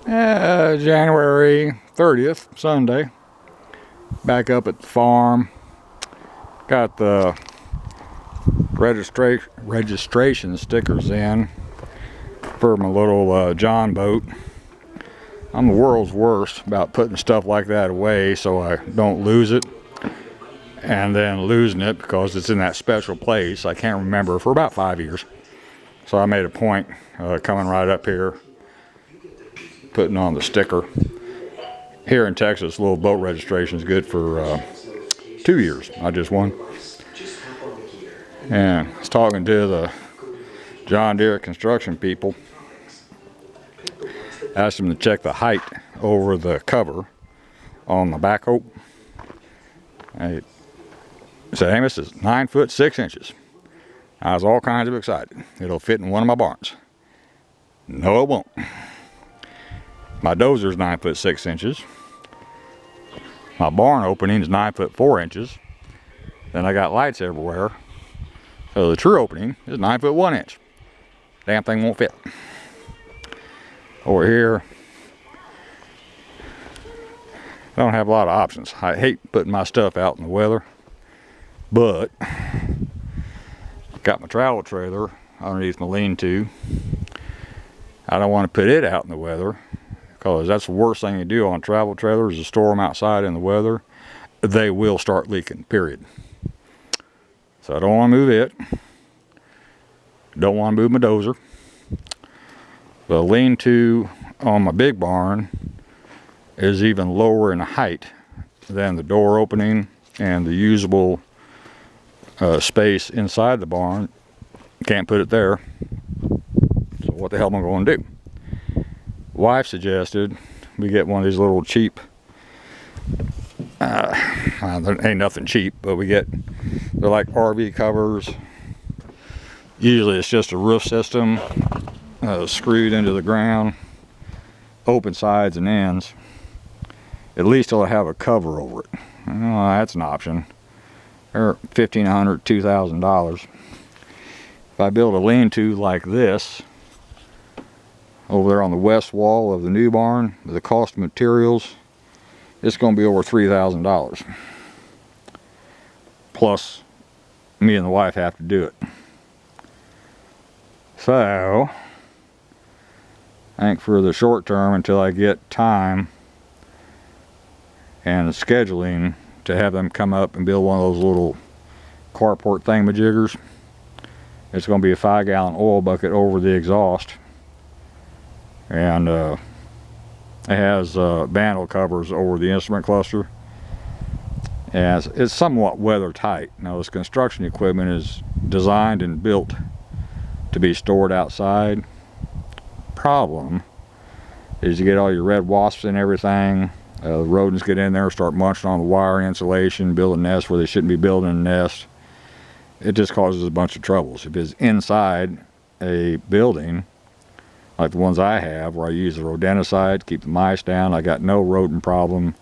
January 30th, Sunday. Back up at the farm. Got the registration stickers in for my little John boat. I'm the world's worst about putting stuff like that away so I don't lose it. And then losing it because it's in that special place. I can't remember for about 5 years. So I made a point coming right up here, putting on the sticker. Here in Texas, little boat registration is good for 2 years, not just one. And I was talking to the John Deere construction people. Asked them to check the height over the cover on the backhoe. I said, Amos, is 9 foot 6 inches. I was all kinds of excited. It'll fit in one of my barns. No, it won't. My dozer's 9 foot 6 inches. My barn opening is 9 foot 4 inches. Then I got lights everywhere. So the true opening is 9 foot 1 inch. Damn thing won't fit. Over here, I don't have a lot of options. I hate putting my stuff out in the weather, but got my travel trailer underneath my lean-to. I don't want to put it out in the weather because that's the worst thing you do on travel trailers is store them outside in the weather. They will start leaking, period. So I don't want to move it. Don't want to move my dozer. The lean-to on my big barn is even lower in height than the door opening and the usable space inside the barn. Can't put it there. So what the hell am I going to do? Wife suggested we get one of these little cheap, there ain't nothing cheap, but they're like RV covers. Usually it's just a roof system screwed into the ground, open sides and ends. At least it'll have a cover over it. Oh, that's an option. They're $1,500, $2,000. If I build a lean-to like this over there on the west wall of the new barn, the cost of materials, it's going to be over $3,000. Plus, me and the wife have to do it. So, I think for the short term, until I get time and scheduling to have them come up and build one of those little carport thingamajiggers, it's going to be a 5-gallon oil bucket over the exhaust. And it has bandle covers over the instrument cluster. And it's somewhat weather tight. Now this construction equipment is designed and built to be stored outside. Problem is you get all your red wasps and everything. The rodents get in there, start munching on the wire insulation, build a nest where they shouldn't be building a nest. It just causes a bunch of troubles. If it's inside a building, like the ones I have, where I use the rodenticide to keep the mice down, I got no rodent problem.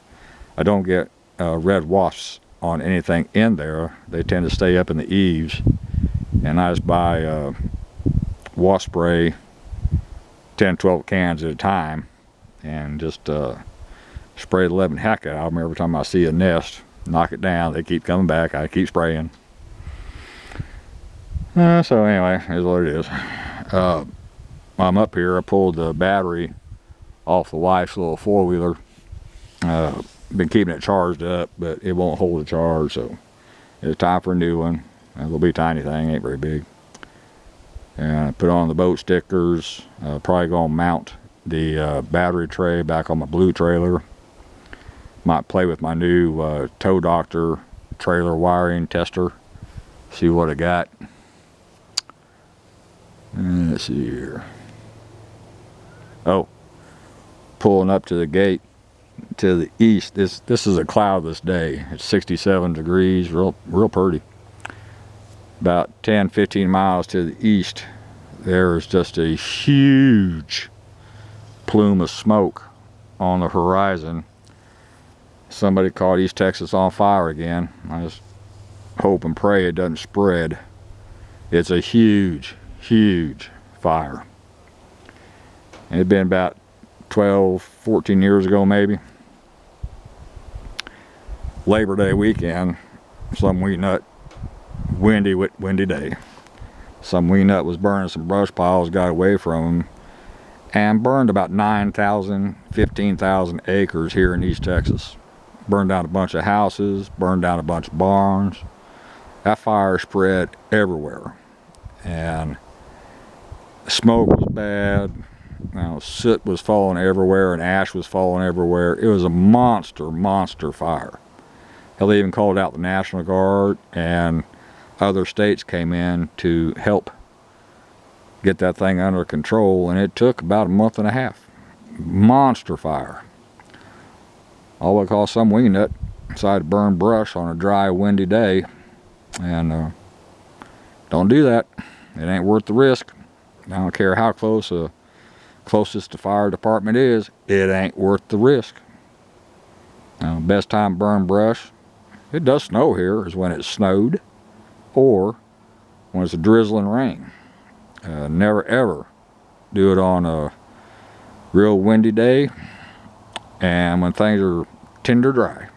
I don't get red wasps on anything in there. They tend to stay up in the eaves. And I just buy wasp spray, 10, 12 cans at a time, and just spray the living heck out of them every time I see a nest. Knock it down. They keep coming back. I keep spraying. So anyway, here's what it is. While I'm up here, I pulled the battery off the wife's little four-wheeler. Been keeping it charged up, but it won't hold the charge, so it's time for a new one. It'll be a tiny thing, ain't very big. And I put on the boat stickers. Probably gonna mount the battery tray back on my blue trailer. Might play with my new Tow Doctor trailer wiring tester. See what I got. Let's see here. Oh, pulling up to the gate to the east. This is a cloudless day. It's 67 degrees, real pretty. About 10-15 miles to the east, there is just a huge plume of smoke on the horizon. Somebody caught East Texas on fire again. I just hope and pray it doesn't spread. It's a huge fire. And it's been about 12, 14 years ago maybe. Labor Day weekend, some wheat nut, windy day. Some wheat nut was burning some brush piles, got away from him, and burned about 9,000, 15,000 acres here in East Texas. Burned down a bunch of houses, burned down a bunch of barns. That fire spread everywhere, and smoke was bad. Soot was falling everywhere, and ash was falling everywhere. It was a monster fire. Hell, they even called out the National Guard, and other states came in to help get that thing under control, and it took about a month and a half. Monster fire. All because some wing nut decided to burn brush on a dry, windy day, and don't do that. It ain't worth the risk. I don't care how close the closest the fire department is, it ain't worth the risk. Best time to burn brush, it does snow here, is when it snowed or when it's a drizzling rain. Never ever do it on a real windy day and when things are tinder dry.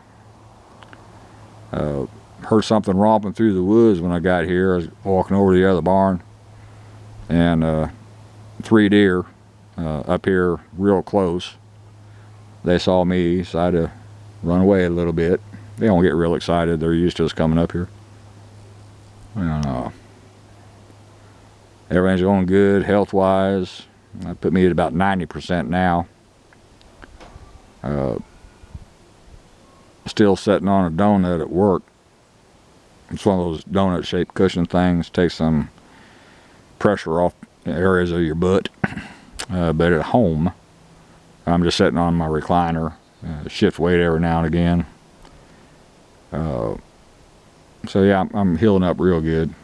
Heard something romping through the woods when I got here. I was walking over to the other barn, and 3 deer up here real close. They saw me, decided to run away a little bit. They don't get real excited. They're used to us coming up here. Everything's going good health-wise. That put me at about 90% now. Still sitting on a donut at work. It's one of those donut-shaped cushion things. Takes some pressure off areas of your butt. But at home, I'm just sitting on my recliner. Shift weight every now and again. So yeah, I'm healing up real good.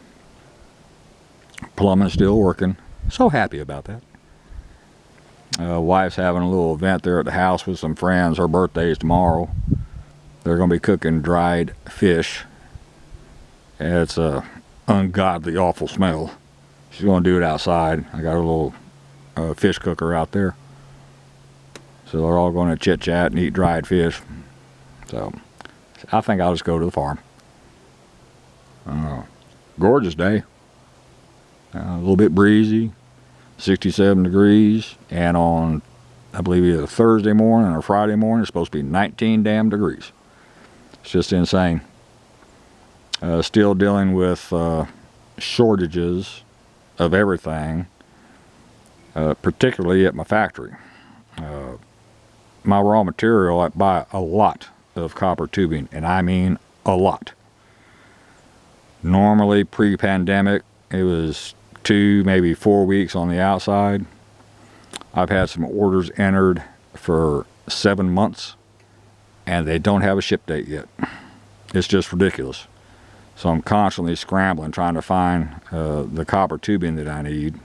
Plumbing's still working. So happy about that. Wife's having a little event there at the house with some friends. Her birthday's tomorrow. They're going to be cooking dried fish. And it's a ungodly, awful smell. She's going to do it outside. I got a little fish cooker out there. So they're all going to chit-chat and eat dried fish. So I think I'll just go to the farm. Gorgeous day. A little bit breezy. 67 degrees. And on, I believe, either Thursday morning or Friday morning, it's supposed to be 19 damn degrees. It's just insane. Still dealing with shortages of everything, particularly at my factory. My raw material, I buy a lot of copper tubing, and I mean a lot. Normally, pre-pandemic, it was 2, maybe 4 weeks on the outside. I've had some orders entered for 7 months, and they don't have a ship date yet. It's just ridiculous. So I'm constantly scrambling, trying to find the copper tubing that I need.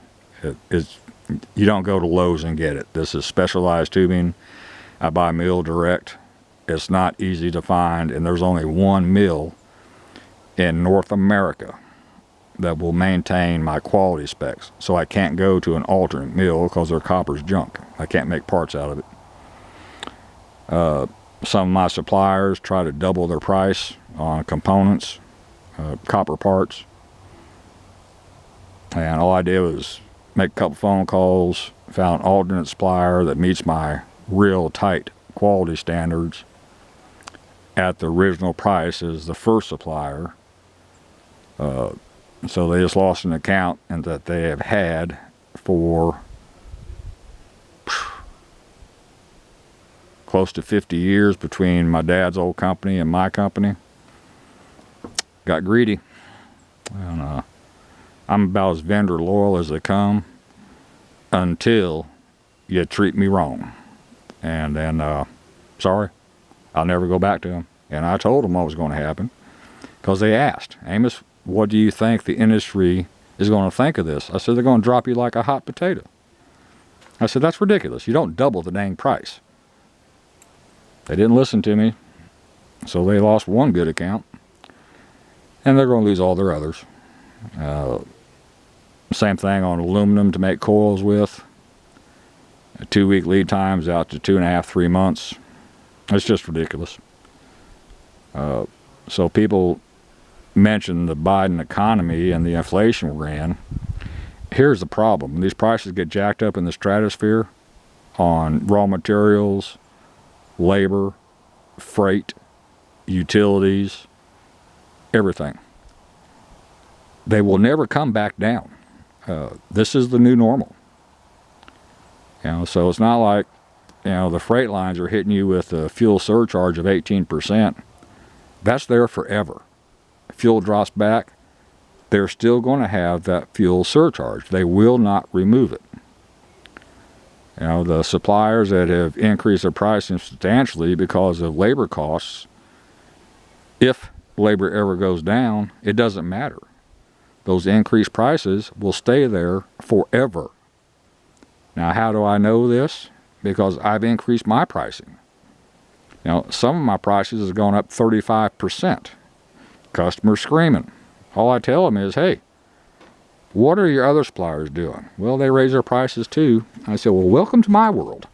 You don't go to Lowe's and get it. This is specialized tubing. I buy mill direct. It's not easy to find, and there's only one mill in North America that will maintain my quality specs. So I can't go to an alternate mill because their copper's junk. I can't make parts out of it. Some of my suppliers try to double their price on components, copper parts. And all I did was make a couple phone calls, found an alternate supplier that meets my real tight quality standards at the original price as the first supplier. So they just lost an account and that they have had for close to 50 years between my dad's old company and my company. Got greedy. And, I'm about as vendor loyal as they come until you treat me wrong. And then, sorry, I'll never go back to them. And I told them what was going to happen because they asked, Amos, what do you think the industry is going to think of this? I said, they're going to drop you like a hot potato. I said, that's ridiculous. You don't double the dang price. They didn't listen to me, so they lost one good account, and they're going to lose all their others. Same thing on aluminum to make coils with. 2-week lead times out to 2.5, 3 months. It's just ridiculous. So people mention the Biden economy and the inflation we're in. Here's the problem. When these prices get jacked up in the stratosphere on raw materials, labor, freight, utilities, everything, they will never come back down. This is the new normal. So it's not like, the freight lines are hitting you with a fuel surcharge of 18%. That's there forever. Fuel drops back, they're still going to have that fuel surcharge. They will not remove it. The suppliers that have increased their pricing substantially because of labor costs, if labor ever goes down, it doesn't matter. Those increased prices will stay there forever. Now, how do I know this? Because I've increased my pricing. Some of my prices have gone up 35%. Customers screaming. All I tell them is, hey, what are your other suppliers doing? Well, they raise their prices too. I said, well, welcome to my world.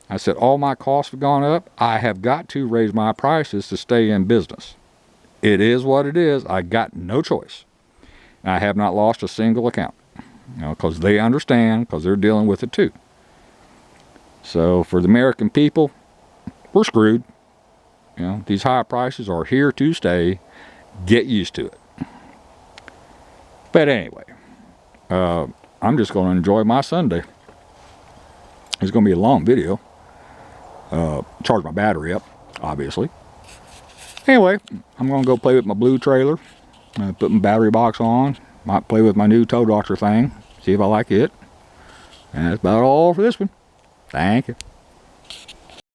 I said, all my costs have gone up. I have got to raise my prices to stay in business. It is what it is. I got no choice. And I have not lost a single account. Because they understand, because they're dealing with it too. So for the American people, we're screwed. These high prices are here to stay. Get used to it. But anyway, I'm just going to enjoy my Sunday. It's going to be a long video. Charge my battery up, obviously. Anyway, I'm going to go play with my blue trailer. Put my battery box on. Might play with my new tow doctor thing. See if I like it. And that's about all for this one. Thank you.